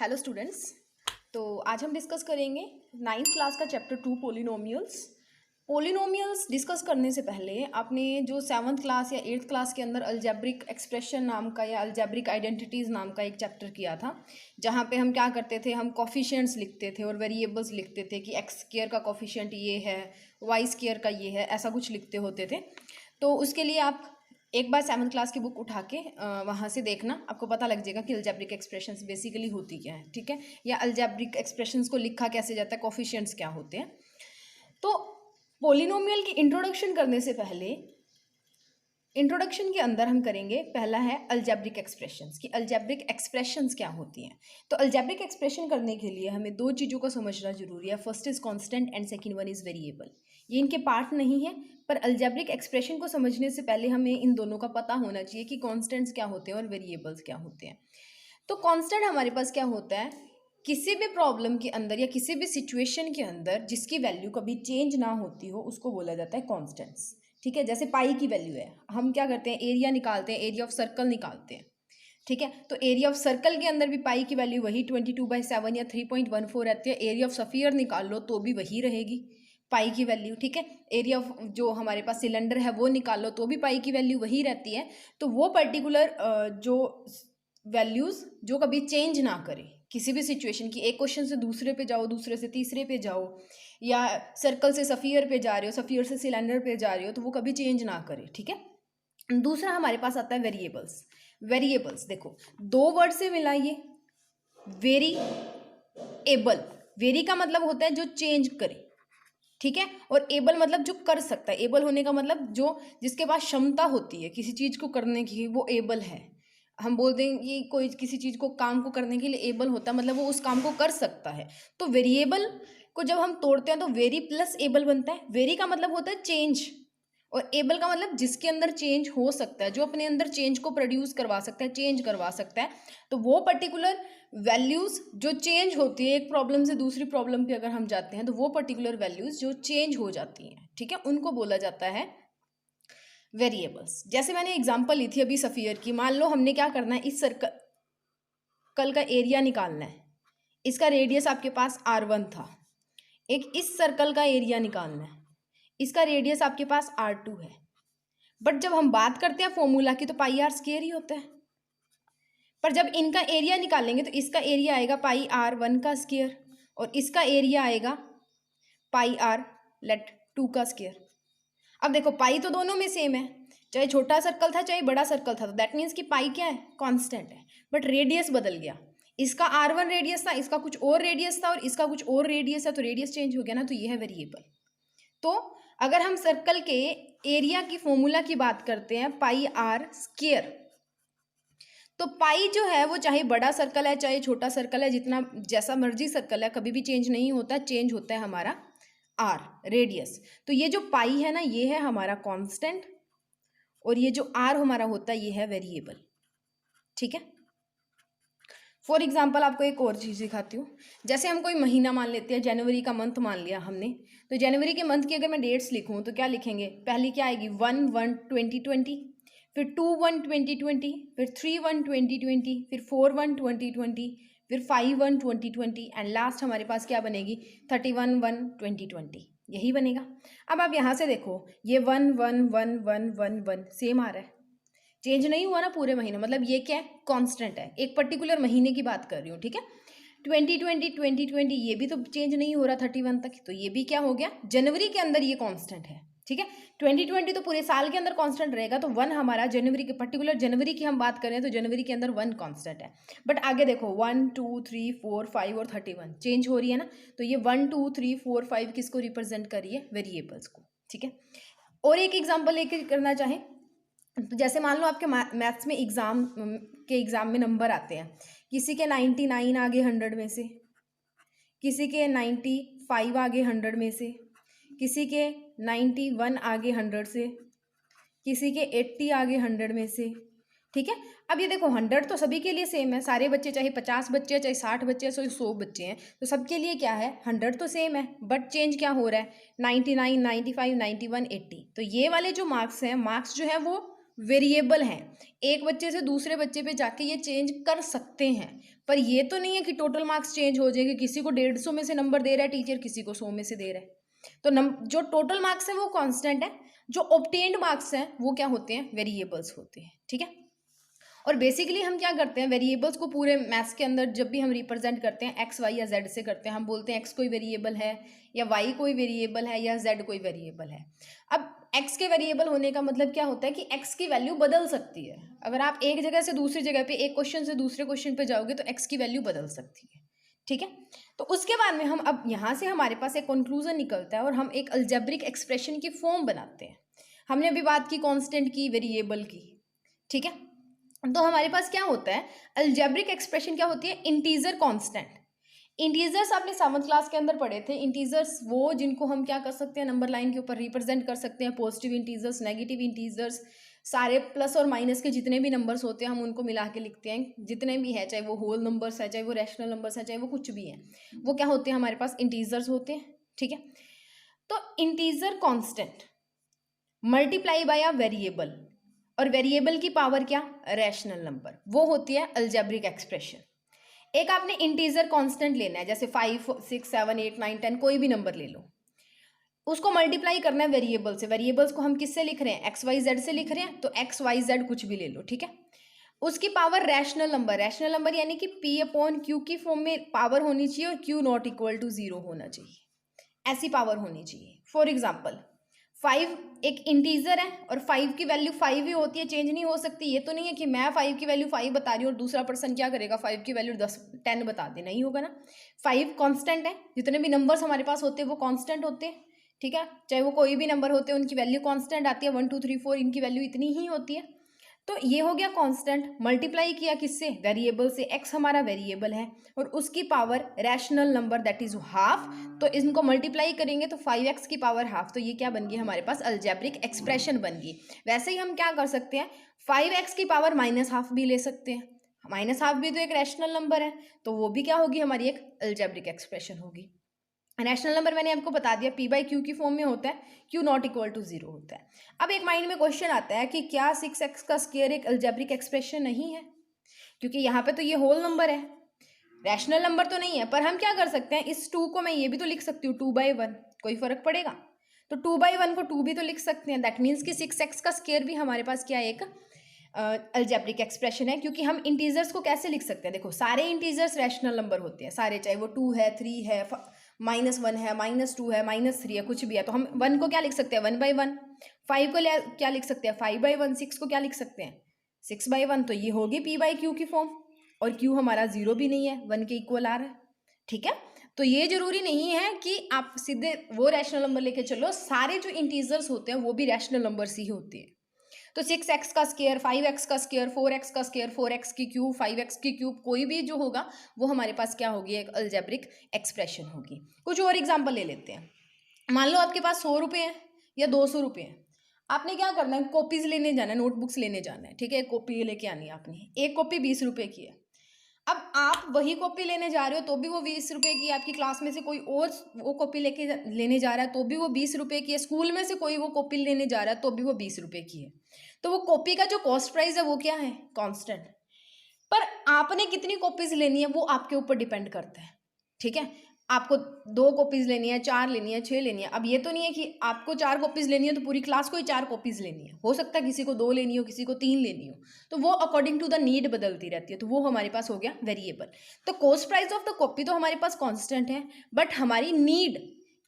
Hello students. तो आज हम डिस्कस करेंगे नाइन्थ क्लास का चैप्टर 2 पोलिनोमियल्स। पोलिनोमियल्स डिस्कस करने से पहले आपने जो सेवन्थ क्लास या एट्थ क्लास के अंदर अलजेब्रिक एक्सप्रेशन नाम का या अलजेब्रिक आइडेंटिटीज़ नाम का एक चैप्टर किया था, जहाँ पे हम क्या करते थे, हम कॉफिशिएंट्स लिखते थे और वेरिएबल्स लिखते थे कि एक्स स्क्वायर का कॉफिशिएंट ये है, वाई स्क्वायर का ये है, ऐसा कुछ लिखते होते थे। तो उसके लिए आप एक बार सेवन्थ क्लास की बुक उठा के वहाँ से देखना, आपको पता लग जाएगा कि अलजेब्रिक एक्सप्रेशंस बेसिकली होती क्या है, ठीक है, या अलजेब्रिक एक्सप्रेशंस को लिखा कैसे जाता है, कोफिशिएंट्स क्या होते हैं। तो पोलिनोमियल की इंट्रोडक्शन करने से पहले इंट्रोडक्शन के अंदर हम करेंगे, पहला है अलजेब्रिक एक्सप्रेशंस कि अलजेब्रिक एक्सप्रेशंस क्या होती हैं। तो अलजेब्रिक एक्सप्रेशन करने के लिए हमें दो चीज़ों को समझना जरूरी है। First is constant and second one is variable. ये इनके पार्ट नहीं है, पर अलजेब्रिक एक्सप्रेशन को समझने से पहले हमें इन दोनों का पता होना चाहिए कि कांस्टेंट्स क्या होते हैं और वेरिएबल्स क्या होते हैं। तो कांस्टेंट हमारे पास क्या होता है, किसी भी प्रॉब्लम के अंदर या किसी भी सिचुएशन के अंदर जिसकी वैल्यू कभी चेंज ना होती हो उसको बोला जाता है कांस्टेंट्स, ठीक है। जैसे पाई की वैल्यू है, हम क्या करते हैं, एरिया निकालते हैं, एरिया ऑफ सर्कल निकालते हैं, ठीक है। तो एरिया ऑफ सर्कल के अंदर भी पाई की वैल्यू वही 22/7 या 3.14 रहती है। एरिया ऑफ सफियर निकाल लो तो भी वही रहेगी पाई की वैल्यू, ठीक है। एरिया ऑफ जो हमारे पास सिलेंडर है वो निकाल लो तो भी पाई की वैल्यू वही रहती है। तो वो पर्टिकुलर जो वैल्यूज़ जो कभी चेंज ना करे किसी भी सिचुएशन की, एक क्वेश्चन से दूसरे पे जाओ, दूसरे से तीसरे पे जाओ, या सर्कल से सफियर पे जा रहे हो, सफियर से सिलेंडर पे जा रहे हो, तो वो कभी चेंज ना करे, ठीक है। दूसरा हमारे पास आता है वेरिएबल्स। वेरिएबल्स देखो, दो वर्ड से मिला ये, वेरी एबल। वेरी का मतलब होता है जो चेंज करे, ठीक है, और एबल मतलब जो कर सकता है। एबल होने का मतलब जो जिसके पास क्षमता होती है किसी चीज़ को करने की, वो एबल है। हम बोल दें कि कोई किसी चीज़ को काम को करने के लिए एबल होता है, मतलब वो उस काम को कर सकता है। तो वेरिएबल को जब हम तोड़ते हैं तो वेरी प्लस एबल बनता है। वेरी का मतलब होता है चेंज, और एबल का मतलब जिसके अंदर चेंज हो सकता है, जो अपने अंदर चेंज को प्रोड्यूस करवा सकता है, चेंज करवा सकता है। तो वो पर्टिकुलर वैल्यूज़ जो चेंज होती है, एक प्रॉब्लम से दूसरी प्रॉब्लम पे अगर हम जाते हैं तो वो पर्टिकुलर वैल्यूज़ जो चेंज हो जाती हैं, ठीक है, उनको बोला जाता है वेरिएबल्स। जैसे मैंने एग्जांपल ली थी अभी सफियर की। मान लो हमने क्या करना है, इस सर्कल का एरिया निकालना है। इसका रेडियस आपके पास R1 था। एक इस सर्कल का एरिया निकालना है, इसका रेडियस आपके पास R2 है। बट जब हम बात करते हैं फॉर्मूला की तो पाई आर स्क्वायर ही होता है। पर जब इनका एरिया निकालेंगे तो इसका एरिया आएगा पाई R1 का स्क्वायर और इसका एरिया आएगा पाई R2 का स्क्वायर। अब देखो पाई तो दोनों में सेम है, चाहे छोटा सर्कल था चाहे बड़ा सर्कल था, तो दैट मीन्स कि पाई क्या है, कांस्टेंट है। बट रेडियस बदल गया, इसका R1 रेडियस था, इसका कुछ और रेडियस था, और इसका कुछ और रेडियस है, तो रेडियस चेंज हो गया ना, तो ये है वेरिएबल। तो अगर हम सर्कल के एरिया की फॉर्मूला की बात करते हैं पाई आर स्क्वायर, तो पाई जो है वो चाहे बड़ा सर्कल है चाहे छोटा सर्कल है, जितना जैसा मर्जी सर्कल है, कभी भी चेंज नहीं होता, चेंज होता है हमारा आर रेडियस। तो ये जो पाई है ना, ये है हमारा कांस्टेंट, और ये जो आर हमारा होता है ये है वेरिएबल, ठीक है। फॉर एग्जाम्पल आपको एक और चीज़ दिखाती हूँ। जैसे हम कोई महीना मान लेते हैं, जनवरी का मंथ मान लिया हमने, तो जनवरी के मंथ की अगर मैं डेट्स लिखूँ तो क्या लिखेंगे, पहली क्या आएगी 1/1/2020, फिर 2/1/2020, फिर 3/1/2020, फिर 4/1/2020, फिर 5/1/2020, एंड लास्ट हमारे पास क्या बनेगी 31/1/2020, यही बनेगा। अब आप यहाँ से देखो, ये 1/1/1/1/1 सेम आ रहा है, चेंज नहीं हुआ ना पूरे महीने, मतलब ये क्या है, कांस्टेंट है। एक पर्टिकुलर महीने की बात कर रही हूँ, ठीक है। 2020 ये भी तो चेंज नहीं हो रहा 31 तक, तो ये भी क्या हो गया, जनवरी के अंदर ये कांस्टेंट है, ठीक है। 2020 तो पूरे साल के अंदर कांस्टेंट रहेगा, तो 1 हमारा जनवरी के, पर्टिकुलर जनवरी की हम बात करें तो जनवरी के अंदर 1 कांस्टेंट है। बट आगे देखो 1 2 3 4 5 और 31 चेंज हो रही है ना, तो ये 1 2 3 4 5 किसको रिप्रेजेंट कर रही है, वेरिएबल्स को, ठीक है। और एक एग्जाम्पल लेकर करना चाहें तो जैसे मान लो आपके मैथ्स में एग्ज़ाम में नंबर आते हैं, किसी के 99 आगे 100 में से, किसी के 95 आगे 100 में से, किसी के 91 आगे 100 से, किसी के 80 आगे 100 में से, ठीक है। अब ये देखो 100 तो सभी के लिए सेम है, सारे बच्चे, चाहे 50 बच्चे हैं, चाहे 60 बच्चे हैं, चाहे 100 बच्चे हैं, तो सबके लिए क्या है, 100 तो सेम है। बट चेंज क्या हो रहा है, 99 95 91 80। तो ये वाले जो मार्क्स हैं, मार्क्स जो है वो वेरिएबल हैं, एक बच्चे से दूसरे बच्चे पे जाके ये चेंज कर सकते हैं, पर ये तो नहीं है कि टोटल मार्क्स चेंज हो जाएंगे। किसी को 150 में से नंबर दे रहा है टीचर, किसी को 100 में से दे रहा है, तो जो टोटल मार्क्स है वो कांस्टेंट है, जो ऑब्टेन्ड मार्क्स हैं वो क्या होते हैं, वेरिएबल्स होते हैं। ठीक है, और बेसिकली हम क्या करते हैं, वेरिएबल्स को पूरे मैथ्स के अंदर जब भी हम रिप्रेजेंट करते हैं एक्स वाई या जेड से करते हैं, हम बोलते हैं एक्स कोई वेरिएबल है या वाई कोई वेरिएबल है या जेड कोई वेरिएबल है। अब एक्स के वेरिएबल होने का मतलब क्या होता है कि एक्स की वैल्यू बदल सकती है। अगर आप एक जगह से दूसरी जगह पे, एक क्वेश्चन से दूसरे क्वेश्चन पे जाओगे तो एक्स की वैल्यू बदल सकती है। ठीक है, तो उसके बाद में हम अब यहाँ से हमारे पास एक कंक्लूजन निकलता है और हम एक अलजेब्रिक एक्सप्रेशन की फॉर्म बनाते हैं। हमने अभी बात की कांस्टेंट की, वेरिएबल की। ठीक है, तो हमारे पास क्या होता है, अलजेब्रिक एक्सप्रेशन क्या होती है, इंटीजर कांस्टेंट। इंटीजर्स आपने 7th क्लास के अंदर पढ़े थे। इंटीजर्स वो जिनको हम क्या कर सकते हैं, नंबर लाइन के ऊपर रिप्रेजेंट कर सकते हैं। पॉजिटिव इंटीजर्स, नेगेटिव इंटीजर्स, सारे प्लस और माइनस के जितने भी नंबर्स होते हैं हम उनको मिला के लिखते हैं, जितने भी है, चाहे वो होल नंबर्स है, चाहे वो रैशनल नंबर्स है, चाहे वो कुछ भी है, वो क्या होते हैं, हमारे पास इंटीजर्स होते हैं। ठीक है, तो integer constant multiply by a variable, और वेरिएबल की पावर क्या, रैशनल नंबर, वो होती है अलजेब्रिक एक्सप्रेशन। एक आपने इंटीजर कांस्टेंट लेना है, जैसे 5 6 7 8 9 10 कोई भी नंबर ले लो, उसको मल्टीप्लाई करना है वेरिएबल से। वेरिएबल्स को हम किससे लिख रहे हैं, एक्स वाई जेड से लिख रहे हैं, तो एक्स वाई जेड कुछ भी ले लो। ठीक है, उसकी power rational number, rational number यानी कि पी अपॉन क्यू की फॉर्म में पावर होनी चाहिए और क्यू नॉट इक्वल टू 0 होना चाहिए, ऐसी पावर होनी चाहिए। फॉर एग्जाम्पल 5 एक इंटीजर है और 5 की वैल्यू 5 ही होती है, चेंज नहीं हो सकती। ये तो नहीं है कि मैं 5 की वैल्यू 5 बता रही हूँ और दूसरा पर्सन क्या करेगा, 5 की वैल्यू 10 बता दे, नहीं होगा ना। 5 कांस्टेंट है, जितने भी नंबर्स हमारे पास होते हैं वो कांस्टेंट होते हैं। ठीक है, चाहे वो कोई भी नंबर होते हैं उनकी वैल्यू कांस्टेंट आती है, 1 2 3 4 इनकी वैल्यू इतनी ही होती है। तो ये हो गया कांस्टेंट, मल्टीप्लाई किया किससे, वेरिएबल से। एक्स हमारा वेरिएबल है और उसकी power rational number that is half, तो इनको मल्टीप्लाई करेंगे तो 5x की पावर हाफ, तो ये क्या बन गई हमारे पास, अलजेब्रिक एक्सप्रेशन बन गई। वैसे ही हम क्या कर सकते हैं, 5x की पावर माइनस हाफ भी ले सकते हैं, माइनस हाफ भी तो एक रैशनल नंबर है, तो वो भी क्या होगी, हमारी एक अलजेब्रिक एक्सप्रेशन होगी। रैशनल नंबर मैंने आपको बता दिया पी बाई क्यू की फॉर्म में होता है, क्यू नॉट इक्वल टू 0 होता है। अब एक माइंड में क्वेश्चन आता है कि क्या 6x का स्क्वायर एक अलजेब्रिक एक्सप्रेशन नहीं है, क्योंकि यहाँ पे तो ये होल नंबर है, रैशनल नंबर तो नहीं है। पर हम क्या कर सकते हैं, इस 2 को मैं ये भी तो लिख सकती हूँ 2/1, कोई फर्क पड़ेगा, तो 2/1 को 2 भी तो लिख सकते हैं। दैट मीन्स कि 6x का स्क्वायर भी हमारे पास क्या एक अलजेब्रिक एक्सप्रेशन है, क्योंकि हम इंटीजर्स को कैसे लिख सकते हैं, देखो सारे इंटीजर्स रैशनल नंबर होते हैं सारे, चाहे वो 2 है, 3 है, -1 है, -2 है, -3 है, कुछ भी है, तो हम 1 को क्या लिख सकते हैं, 1/1, 5 को क्या लिख सकते हैं, 5/1, 6 को क्या लिख सकते हैं, 6/1, तो ये होगी पी बाई क्यू की फॉर्म, और क्यू हमारा 0 भी नहीं है, 1 के इक्वल आ रहा है। ठीक है, तो ये जरूरी नहीं है कि आप सीधे वो रैशनल नंबर लेके चलो, सारे जो इंटीजर्स होते हैं वो भी रैशनल नंबर्स ही होते हैं। तो 6x का स्क्वायर, 5x का स्क्वायर, 4x का स्क्वायर, 4x की क्यूब, 5x की क्यूब, कोई भी जो होगा वो हमारे पास क्या होगी, एक अलजेब्रिक एक्सप्रेशन होगी। कुछ और एग्जांपल ले लेते हैं। मान लो आपके पास 100 रुपये हैं या 200 रुपये हैं, आपने क्या करना है, कॉपीज लेने जाना है, नोटबुक्स लेने जाना है। ठीक है, कॉपी लेके आनी है आपने, एक कॉपी 20 रुपये की है। अब आप वही कॉपी लेने जा रहे हो तो भी वो 20 रुपये की है, आपकी क्लास में से कोई और वो कॉपी लेने जा रहा है तो भी वो 20 रुपये की है, स्कूल में से कोई वो कॉपी लेने जा रहा है तो भी वो 20 रुपये की है। तो वो कॉपी का जो कॉस्ट प्राइस है वो क्या है, कांस्टेंट। पर आपने कितनी कॉपीज लेनी है वो आपके ऊपर डिपेंड करता है। ठीक है, आपको 2 कॉपीज लेनी है, 4 लेनी है, 6 लेनी है। अब ये तो नहीं है कि आपको 4 कॉपीज लेनी है तो पूरी क्लास को ही 4 कॉपीज लेनी है, हो सकता है किसी को 2 लेनी हो, किसी को 3 लेनी हो, तो वो अकॉर्डिंग टू द नीड बदलती रहती है, तो वो हमारे पास हो गया वेरिएबल। तो cost price of the copy तो हमारे पास कॉन्स्टेंट है, बट हमारी नीड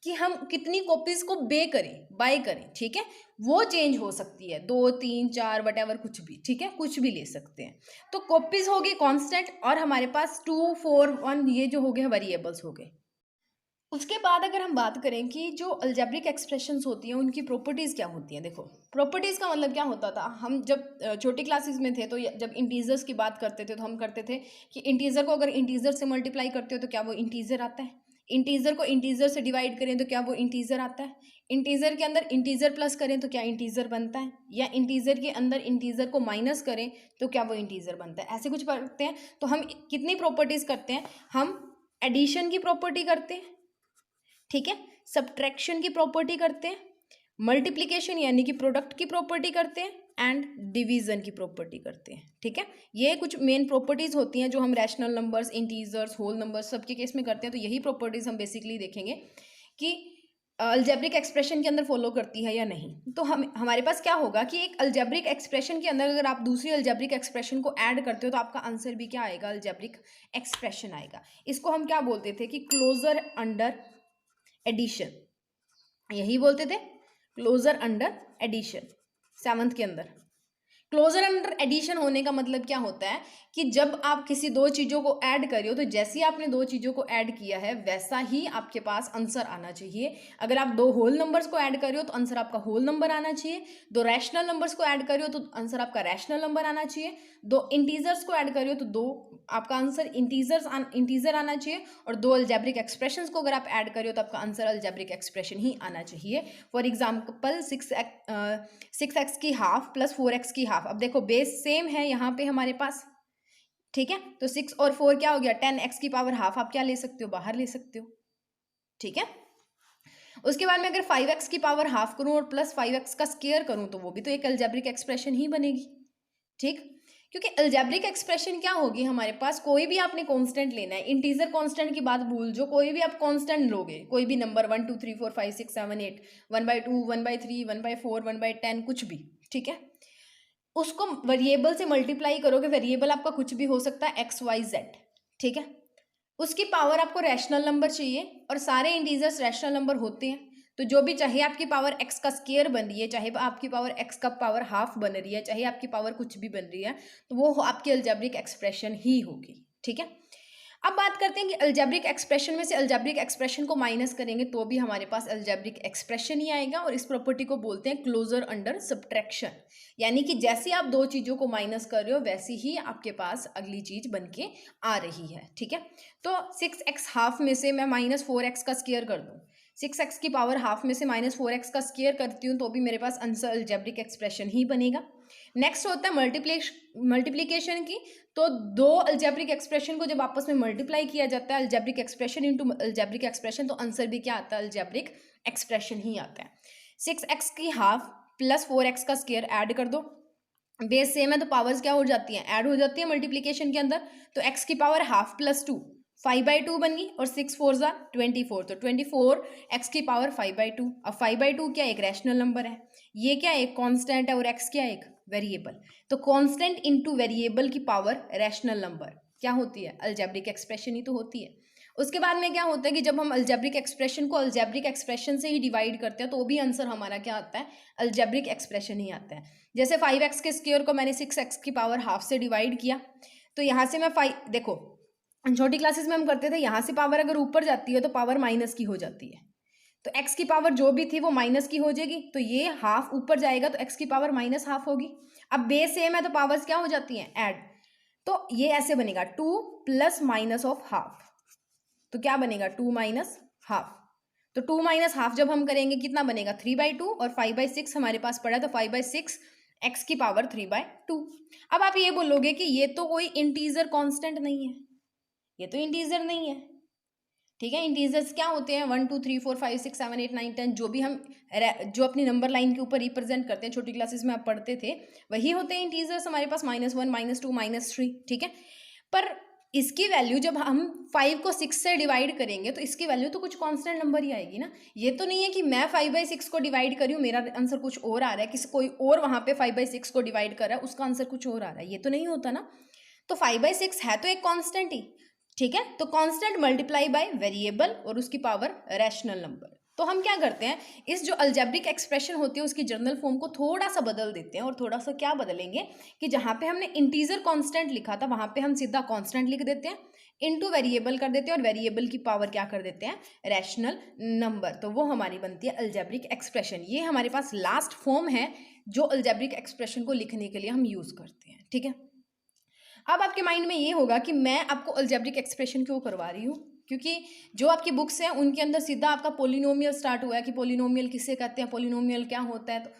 कि हम कितनी कॉपीज को बाय करें, ठीक है, वो चेंज हो सकती है, 2 3 4 वटेवर कुछ भी, ठीक है, कुछ भी ले सकते हैं। तो कॉपीज हो गई कांस्टेंट और हमारे पास 2 4 1 ये जो हो गए वेरिएबल्स हो गए। उसके बाद अगर हम बात करें कि जो अलजेब्रिक एक्सप्रेशंस होती हैं उनकी प्रॉपर्टीज़ क्या होती हैं, देखो प्रॉपर्टीज़ का मतलब क्या होता था, हम जब छोटी क्लासेस में थे तो जब इंटीजर्स की बात करते थे तो हम करते थे कि इंटीजर को अगर इंटीजर से मल्टीप्लाई करते हो तो क्या वो इंटीजर आता है, इंटीजर को इंटीजर से डिवाइड करें तो क्या वो इंटीजर आता है, इंटीजर के अंदर इंटीजर प्लस करें तो क्या इंटीजर बनता है, या इंटीजर के अंदर इंटीजर को माइनस करें तो क्या वो इंटीजर बनता है, ऐसे कुछ करते हैं। तो हम कितनी प्रॉपर्टीज़ करते हैं, हम एडिशन की प्रॉपर्टी करते हैं, ठीक है, सब्ट्रैक्शन की प्रॉपर्टी करते हैं, मल्टीप्लिकेशन यानी कि प्रोडक्ट की प्रॉपर्टी करते हैं, एंड डिवीज़न की प्रॉपर्टी करते हैं, ठीक है। ये कुछ मेन प्रॉपर्टीज़ होती हैं जो हम rational numbers, integers, whole numbers सबके केस में करते हैं। तो यही प्रॉपर्टीज़ हम बेसिकली देखेंगे कि अलजेब्रिक एक्सप्रेशन के अंदर फॉलो करती है या नहीं। तो हम हमारे पास क्या होगा कि एक अलजेब्रिक एक्सप्रेशन के अंदर अगर आप दूसरी अलजेब्रिक एक्सप्रेशन को ऐड करते हो तो आपका आंसर भी क्या आएगा, अलजेब्रिक एक्सप्रेशन आएगा। इसको हम क्या बोलते थे कि क्लोजर अंडर एडिशन, यही बोलते थे, क्लोजर अंडर एडिशन। सेवंथ के अंदर क्लोजर अंडर एडिशन होने का मतलब क्या होता है कि जब आप किसी दो चीज़ों को ऐड कर रहे हो तो जैसे ही आपने दो चीज़ों को ऐड किया है वैसा ही आपके पास आंसर आना चाहिए। अगर आप दो होल नंबर्स को ऐड कर रहे हो तो आंसर आपका होल नंबर आना चाहिए। दो रैशनल नंबर्स को ऐड कर रहे हो तो आंसर आपका रैशनल नंबर आना चाहिए। दो इंटीजर्स को ऐड कर रहे हो तो दो आपका आंसर इंटीजर आना चाहिए। और दो अलजेब्रिक एक्सप्रेशंस को अगर आप ऐड कर रहे हो तो आपका आंसर अलजेब्रिक एक्सप्रेशन ही आना चाहिए। फॉर एग्जाम्पल 6x की हाफ प्लस 4x की हाफ। अब देखो बेस सेम है यहाँ पे हमारे पास, ठीक है। तो 6 और 4 क्या हो गया, 10x की पावर हाफ आप क्या ले सकते हो, बाहर ले सकते हो, ठीक है। उसके बाद में अगर 5x की पावर हाफ करूं और प्लस 5x का स्क्वायर करूं तो वो भी तो एक अलजेब्रिक एक्सप्रेशन ही बनेगी, ठीक। क्योंकि अलजेब्रिक एक्सप्रेशन क्या होगी हमारे पास, कोई भी आपने कांस्टेंट लेना है, इंटीजर कांस्टेंट की बात भूल जो, कोई भी आप कांस्टेंट लोगे, कोई भी नंबर 1 2 3 4 5 6 7 8 1/2 1/3 1/4 1/10 कुछ भी, ठीक है। उसको वेरिएबल से मल्टीप्लाई करोगे, वेरिएबल आपका कुछ भी हो सकता है एक्स वाई जेड, ठीक है। उसकी पावर आपको रैशनल नंबर चाहिए और सारे इंटीजर्स रैशनल नंबर होते हैं। तो जो भी चाहे आपकी पावर एक्स का स्क्वायर बन रही है, चाहे आपकी पावर एक्स का पावर हाफ बन रही है, चाहे आपकी पावर कुछ भी बन रही है, तो वो आपकी अलजेब्रिक एक्सप्रेशन ही होगी, ठीक है। अब बात करते हैं कि अलजेब्रिक एक्सप्रेशन में से अलजेब्रिक एक्सप्रेशन को माइनस करेंगे तो भी हमारे पास अलजेब्रिक एक्सप्रेशन ही आएगा। और इस प्रॉपर्टी को बोलते हैं क्लोजर अंडर सब्ट्रैक्शन, यानी कि जैसे आप दो चीज़ों को माइनस कर रहे हो वैसी ही आपके पास अगली चीज़ बन के आ रही है, ठीक है। तो 6x हाफ में से मैं -4x का स्क्वायर कर दूँ, 6x की पावर हाफ में से -4x का स्क्वायर करती हूँ तो भी मेरे पास आंसर अलजेब्रिक एक्सप्रेशन ही बनेगा। नेक्स्ट होता है मल्टीप्लिकेशन की। तो दो अलजेब्रिक एक्सप्रेशन को जब आपस में मल्टीप्लाई किया जाता है, algebraic expression into algebraic expression, तो आंसर भी क्या आता है, अलजेब्रिक एक्सप्रेशन ही आता है। 6x की हाफ प्लस 4x का स्क्वायर ऐड कर दो, बेस सेम है तो पावर्स क्या हो जाती हैं, ऐड हो जाती है मल्टीप्लिकेशन के अंदर। तो x की पावर हाफ प्लस 2 5/2 बन गई और 6 4 ज़ा 24, तो 24 x की पावर 5/2। अब 5/2 क्या एक रैशनल नंबर है, ये क्या एक कांस्टेंट है और x क्या एक वेरिएबल। तो कांस्टेंट इनटू वेरिएबल की पावर रैशनल नंबर क्या होती है, अलजेब्रिक एक्सप्रेशन ही तो होती है। उसके बाद में क्या होता है कि जब हम अलजेब्रिक एक्सप्रेशन को अलजेब्रिक एक्सप्रेशन से ही डिवाइड करते हैं तो भी आंसर हमारा क्या आता है, अलजेब्रिक एक्सप्रेशन ही आता है। जैसे 5x के स्क्वायर को मैंने 6x की पावर हाफ से डिवाइड किया, तो यहाँ से मैं 5, देखो छोटी क्लासेस में हम करते थे, यहाँ से पावर अगर ऊपर जाती है तो पावर माइनस की हो जाती है, तो x की पावर जो भी थी वो माइनस की हो जाएगी, तो ये हाफ ऊपर जाएगा तो x की पावर -1/2 होगी। अब बेस सेम है तो पावर्स क्या हो जाती हैं, ऐड। तो ये ऐसे बनेगा 2 प्लस माइनस ऑफ हाफ, तो क्या बनेगा 2 माइनस हाफ। तो 2 माइनस हाफ जब हम करेंगे कितना बनेगा 3/2, और 5/6 हमारे पास पड़ा तो 5/6 x की पावर 3/2। अब आप ये बोलोगे कि ये तो कोई इंटीजर कांस्टेंट नहीं है, ये तो इंटीजर नहीं है, ठीक है। इंटीजर्स क्या होते हैं 1 2 3 4 5 6 7 8 9 10, जो भी हम जो अपनी नंबर लाइन के ऊपर रिप्रेजेंट करते हैं, छोटी क्लासेस में आप पढ़ते थे, वही होते हैं इंटीजर्स हमारे पास, -1 -2 -3, ठीक है। पर इसकी वैल्यू जब हम 5 को 6 से डिवाइड करेंगे तो इसकी वैल्यू तो कुछ कांस्टेंट नंबर ही आएगी ना। ये तो नहीं है कि मैं 5/6 को डिवाइड करी हूँ मेरा आंसर कुछ और आ रहा है, किसी कोई और वहाँ पे 5/6 को डिवाइड कर रहा है उसका आंसर कुछ और आ रहा है, ये तो नहीं होता ना। तो 5/6 है तो एक कांस्टेंट ही, ठीक है। तो कांस्टेंट मल्टीप्लाई बाय वेरिएबल और उसकी पावर रैशनल नंबर। तो हम क्या करते हैं, इस जो अलजेब्रिक एक्सप्रेशन होती है उसकी जर्नल फॉर्म को थोड़ा सा बदल देते हैं, और थोड़ा सा क्या बदलेंगे कि जहाँ पे हमने इंटीजर कांस्टेंट लिखा था वहाँ पे हम सीधा कांस्टेंट लिख देते हैं, इनटू वेरिएबल कर देते हैं, और वेरिएबल की पावर क्या कर देते हैं, रैशनल नंबर। तो वो हमारी बनती है अलजेब्रिक एक्सप्रेशन। ये हमारे पास लास्ट फॉर्म है जो अलजेब्रिक एक्सप्रेशन को लिखने के लिए हम यूज़ करते हैं, ठीक है। अब आपके माइंड में ये होगा कि मैं आपको अलजेब्रिक एक्सप्रेशन क्यों करवा रही हूँ, क्योंकि जो आपकी बुक्स हैं उनके अंदर सीधा आपका पोलिनोमियल स्टार्ट हुआ है कि पोलिनोमियल किसे कहते हैं, पोलिनोमियल क्या होता है।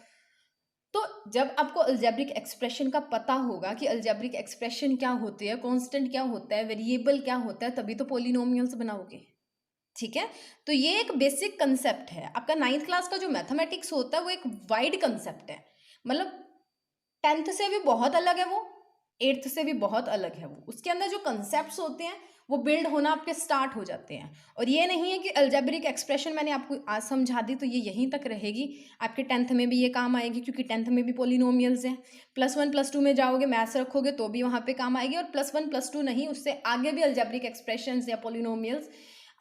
तो जब आपको अलजेब्रिक एक्सप्रेशन का पता होगा कि अलजेब्रिक एक्सप्रेशन क्या होती है, कांस्टेंट क्या होता है, वेरिएबल क्या होता है, तभी तो पोलिनोमियल्स बनाओगे, ठीक है। तो ये एक बेसिक कंसेप्ट है। आपका 9th क्लास का जो मैथमेटिक्स होता है वो एक वाइड कंसेप्ट है, मतलब 10th से भी बहुत अलग है वो, 8th से भी बहुत अलग है वो। उसके अंदर जो कंसेप्ट्स होते हैं वो बिल्ड होना आपके स्टार्ट हो जाते हैं। और ये नहीं है कि अलजेब्रिक एक्सप्रेशन मैंने आपको आज समझा दी तो ये यहीं तक रहेगी, आपके 10th में भी ये काम आएगी, क्योंकि 10th में भी पोलिनोमियल्स हैं। +1 +2 में जाओगे, मैथ्स रखोगे तो भी वहाँ पे काम आएगी, और +1 +2 नहीं, उससे आगे भी अलजेब्रिक एक्सप्रेशंस या पोलिनोमियल्स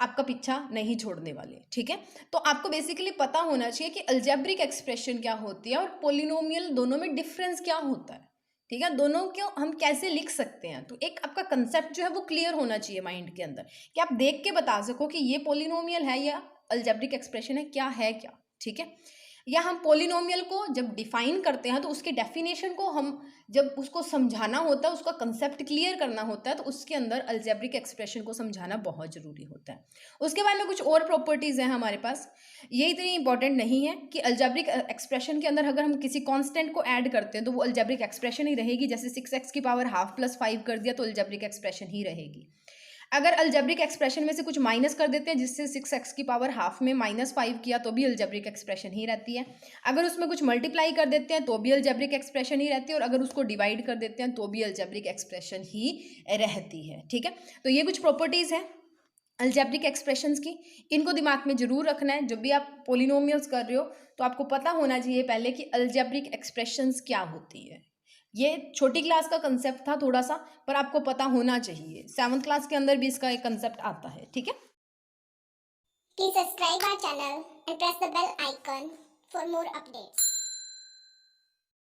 आपका पीछा नहीं छोड़ने वाले। ठीक है, तो आपको बेसिकली पता होना चाहिए कि अलजेब्रिक एक्सप्रेशन क्या होती है और पोलिनोमियल, दोनों में डिफरेंस क्या होता है। ठीक है, दोनों को हम कैसे लिख सकते हैं, तो एक आपका कंसेप्ट जो है वो क्लियर होना चाहिए माइंड के अंदर, कि आप देख के बता सको कि ये पोलिनोमियल है या अलजेब्रिक एक्सप्रेशन है, क्या है क्या। ठीक है, या हम पोलिनोमियल को जब डिफाइन करते हैं तो उसके डेफिनेशन को हम जब उसको समझाना होता है, उसका कंसेप्ट क्लियर करना होता है, तो उसके अंदर अलजेब्रिक एक्सप्रेशन को समझाना बहुत ज़रूरी होता है। उसके बाद में कुछ और प्रॉपर्टीज़ हैं हमारे पास, ये इतनी इंपॉर्टेंट नहीं है कि अलजेब्रिक एक्सप्रेशन के अंदर अगर हम किसी कांस्टेंट को ऐड करते हैं तो वो अलजेब्रिक एक्सप्रेशन ही रहेगी। जैसे 6x की पावर हाफ + 5 कर दिया तो अलजेब्रिक एक्सप्रेशन ही रहेगी। अगर अलजेब्रिक एक्सप्रेशन में से कुछ माइनस कर देते हैं, जिससे 6x की पावर हाफ में -5 किया तो भी अलजेब्रिक एक्सप्रेशन ही रहती है। अगर उसमें कुछ मल्टीप्लाई कर देते हैं तो भी अलजेब्रिक एक्सप्रेशन ही रहती है, और अगर उसको डिवाइड कर देते हैं तो भी अलजेब्रिक एक्सप्रेशन ही रहती है। ठीक है, तो ये कुछ प्रॉपर्टीज़ हैं अलजेब्रिक एक्सप्रेशंस की, इनको दिमाग में जरूर रखना है। जब भी आप पोलिनोमियल्स कर रहे हो तो आपको पता होना चाहिए पहले कि अलजेब्रिक एक्सप्रेशंस क्या होती है। ये छोटी क्लास का कंसेप्ट था थोड़ा सा, पर आपको पता होना चाहिए। 7th क्लास के अंदर भी इसका एक कंसेप्ट आता है। ठीक है, Please subscribe our channel and press the bell icon for more updates.